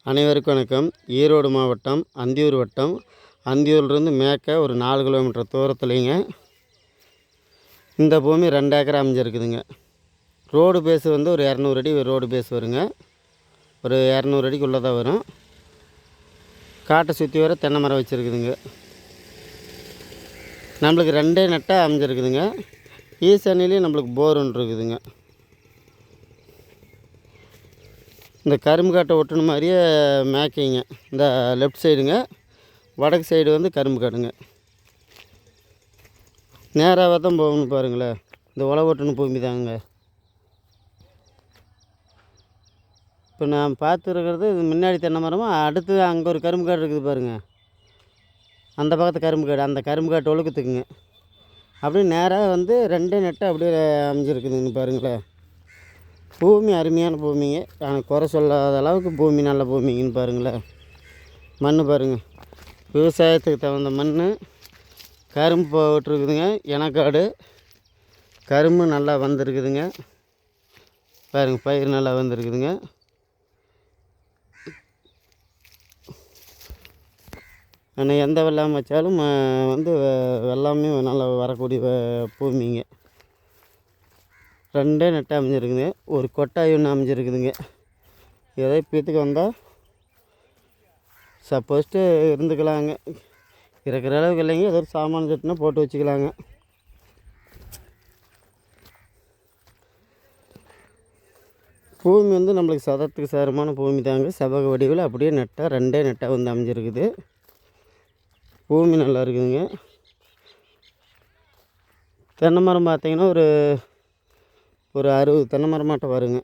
அனைவருக்கும் வணக்கம். ஈரோடு மாவட்டம் அந்தியூர் வட்டம். அந்தியூர்லேருந்து மேற்க ஒரு 4 கிலோமீட்டர் தூரத்துலேங்க இந்த பூமி 2 ஏக்கர் அமைஞ்சிருக்குதுங்க. ரோடு பேஸ் வந்து ஒரு 200 அடி ரோடு பேஸ் வருங்க. ஒரு 200 அடிக்குள்ளே தான் வரும். காட்டை சுற்றி வர தென்னை மரம் வச்சுருக்குதுங்க. நம்மளுக்கு 2 நெட்டாக அமைஞ்சிருக்குதுங்க. ஈசானிலையும் நம்மளுக்கு போர் ஒன்று இருக்குதுங்க. இந்த கரும்பு காட்டை ஒட்டுன மாதிரியே மேய்க்கிங்க. இந்த லெஃப்ட் சைடுங்க, வடக்கு சைடு வந்து கரும்பு காடுங்க. நேராக தான் போகணும் பாருங்களேன். இந்த உழவு ஓட்டுன பூமி தாங்க. இப்போ நான் பார்த்துருக்கிறது இது முன்னாடி தென்னை மரமாக, அடுத்து அங்கே ஒரு கரும்பு காடு இருக்குது பாருங்கள். அந்த பக்கத்து கரும்பு காடு, அந்த கரும்பு காட்டு ஒழுக்கத்துக்குங்க. அப்படியே நேராக வந்து 2 நெட்டை அப்படியே அமைஞ்சிருக்குதுங்க பாருங்களேன். பூமி அருமையான பூமிங்க. எனக்கு குறை சொல்லாத அளவுக்கு பூமி நல்ல பூமிங்கன்னு பாருங்களேன். மண் பாருங்கள், விவசாயத்துக்கு தகுந்த மண். கரும்பு போட்டிருக்குதுங்க, எனக்காடு கரும்பு நல்லா வந்திருக்குதுங்க பாருங்கள். பயிர் நல்லா வந்திருக்குதுங்க. ஆனால் எந்த வெள்ளாமை வச்சாலும் வந்து வெள்ளாமே நல்லா வரக்கூடிய பூமிங்க. 2 நெட்டை அமைஞ்சிருக்குதுங்க. ஒரு கொட்டாய் ஒன்று அமைஞ்சிருக்குதுங்க. ஏதோ இப்போத்துக்கு வந்தால் சப்போஸ்ட்டு இருந்துக்கலாங்க. இருக்கிற அளவுக்கு இல்லைங்க, ஏதோ ஒரு சாமான சட்டுனா போட்டு வச்சுக்கலாங்க. பூமி வந்து நம்மளுக்கு சதத்துக்கு சாரமான பூமி தாங்க. செவ்வக வடிவில் அப்படியே நெட்டாக 2 நெட்டாக வந்து அமைஞ்சிருக்குது. பூமி நல்லா இருக்குதுங்க. தென்னை மரம் பார்த்திங்கன்னா ஒரு 60 தென்னை மரமாட்டம் வருங்க.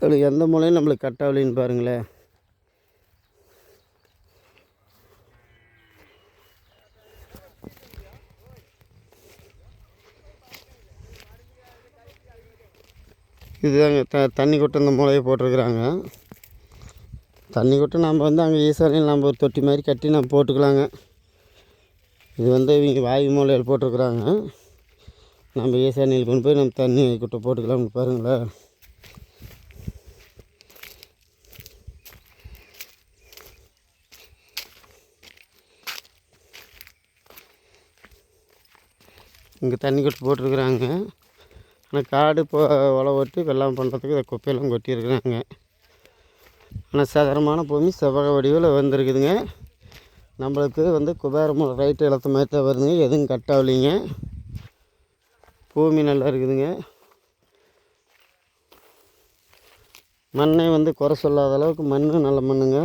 அது எந்த மூலையும் நம்மளுக்கு கட்டாவலின்னு பாருங்களேன். இதுதாங்க தண்ணி கொட்டை இந்த மூலையை போட்டிருக்குறாங்க. தண்ணி கொட்டை நம்ம வந்து அங்கே ஈசானியில் நம்ம ஒரு தொட்டி மாதிரி கட்டி நம்ம போட்டுக்கலாங்க. இது வந்து இவங்க வாயு மூலையில் போட்டிருக்குறாங்க. நம்ம ஈசானியில் கொண்டு போய் நம்ம தண்ணி கொட்டை போட்டுக்கலாம்னு பாருங்களேன். இங்கே தண்ணி கொட்டை போட்டிருக்குறாங்க. ஆனால் காடு இப்போ உழவு ஓட்டி வெள்ளாமை பண்ணுறதுக்கு இதை குப்பையெல்லாம் கொட்டியிருக்குறாங்க. ஆனால் சாதாரணமான பூமி செவ்வக வடிவில் வந்திருக்குதுங்க. நம்மளுக்கு வந்து குபேரமூலை ரைட்டு இழுத்த மாதிரி தான் வருதுங்க. எதுவும் கட்டாகலிங்க. பூமி நல்லா இருக்குதுங்க. மண்ணை வந்து குறை சொல்லாத அளவுக்கு மண் நல்ல மண்ணுங்க.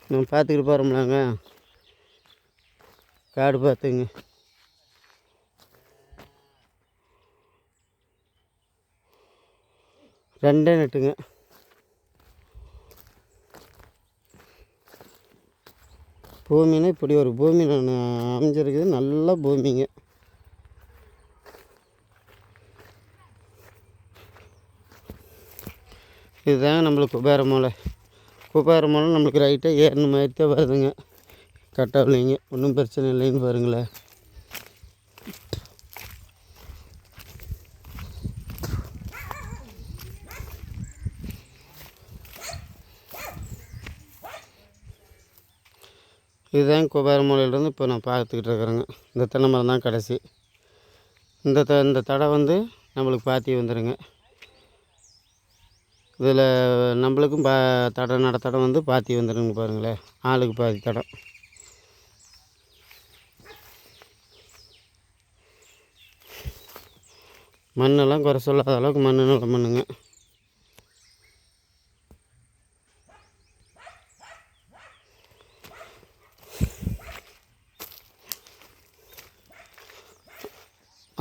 நம்ம பார்த்துக்கிட்டு போகிறோம்லாங்க. காடு பார்த்துங்க. ரெண்டே நெட்டுங்க. பூமின்னா இப்படி ஒரு பூமி நான் அமைஞ்சிருக்குது. நல்ல பூமிங்க. இதுதாங்க நம்மளுக்கு குபேரமூலை. குபேரமூலை நம்மளுக்கு ரைட்டாக ஏறின மாதிரி தான் வருதுங்க. கட்டாகலைங்க, ஒன்றும் பிரச்சனை இல்லைன்னு பாருங்களேன். இதுதான் குபேரமூலையிலேருந்து இப்போ நான் பார்த்துக்கிட்டு இருக்கிறேங்க. இந்த தென்னை மரம் தான் கடைசி. இந்த தடை வந்து நம்மளுக்கு பாத்தி வந்துடுங்க. இதில் நம்மளுக்கும் தடை நடத்தடை வந்து பாத்தி வந்துடுங்க பாருங்களேன். ஆளுக்கு பாதி தடம். மண்ணெல்லாம் குறை சொல்லாத அளவுக்கு மண் நல்ல மண்ணுங்க.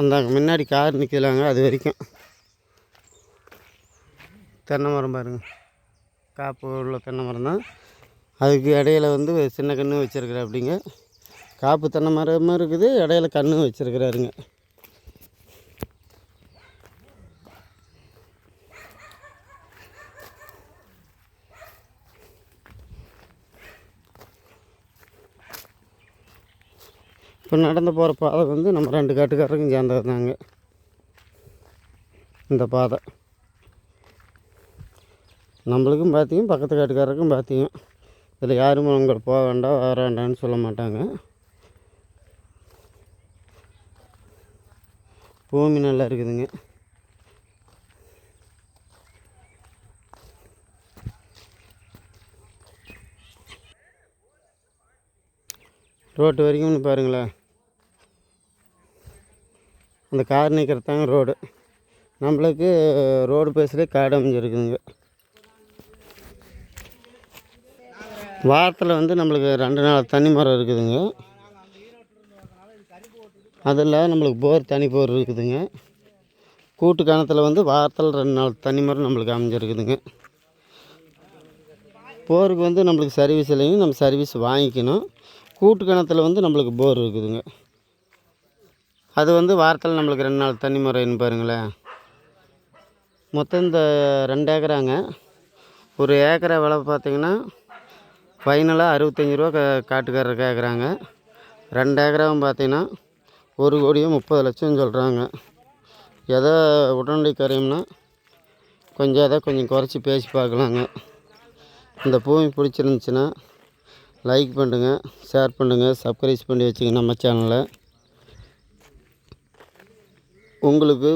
அந்த முன்னாடி கார் நிற்கலாங்க. அது வரைக்கும் தென்னை மரம் பாருங்கள். காப்பு உள்ள தென்னை மரம் தான். அதுக்கு இடையில வந்து சின்ன கன்று வச்சுருக்குறா அப்படிங்க. காப்பு தென்னை மரமும் இருக்குது, இடையில கன்று வச்சுருக்கிறாருங்க. இப்போ நடந்து போகிற பாதை வந்து நம்ம 2 காட்டுக்காரருக்கும் சேர்ந்தது தாங்க இந்த பாதை. நம்மளுக்கும் பார்த்தீங்க, பக்கத்து காட்டுக்காரருக்கும் பார்த்தீங்க. இதில் யாரும் உங்களை போக வேண்டாம் வர வேண்டாம்னு சொல்ல மாட்டாங்க. பூமி நல்லா இருக்குதுங்க. ரோட்டு வரைக்கும்னு பாருங்களேன், அந்த கார் நிற்கிறதாங்க ரோடு. நம்மளுக்கு ரோடு பேஸ்லேயே காடு அமைஞ்சிருக்குதுங்க. வாரத்தில் வந்து நம்மளுக்கு 2 நாள் தண்ணி மரம் இருக்குதுங்க. அதில் நம்மளுக்கு போர், தனி போர் இருக்குதுங்க. கூட்டு கிணத்துல வந்து வாரத்தில் 2 நாள் தண்ணி மரம் நம்மளுக்கு அமைஞ்சிருக்குதுங்க. போருக்கு வந்து நம்மளுக்கு சர்வீஸ் இல்லைங்க, நம்ம சர்வீஸ் வாங்கிக்கணும். கூட்டு கிணத்துல வந்து நம்மளுக்கு போர் இருக்குதுங்க. அது வந்து வாரத்தில் நம்மளுக்கு 2 நாள் தண்ணி மரம்னு பாருங்களேன். மொத்தம் இந்த 2 ஏக்கராங்க. ஒரு ஏக்கரை விலை பார்த்திங்கன்னா ஃபைனலாக 65 ரூபா காட்டுக்காரர் கேட்குறாங்க. 2 ஏக்கராவும் பார்த்திங்கன்னா 1,30,00,000 சொல்கிறாங்க. எதோ உடனடி கரையும்னா கொஞ்சம் குறைச்சி பேசி பார்க்கலாங்க. இந்த பூமி பிடிச்சிருந்துச்சின்னா லைக் பண்ணுங்கள், ஷேர் பண்ணுங்கள், சப்ஸ்கிரைப் பண்ணி வச்சுங்க நம்ம சேனலை. உங்களுக்கு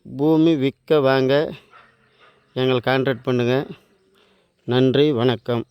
பூமி விற்க வாங்க எங்களை கான்டாக்ட் பண்ணுங்கள். நன்றி, வணக்கம்.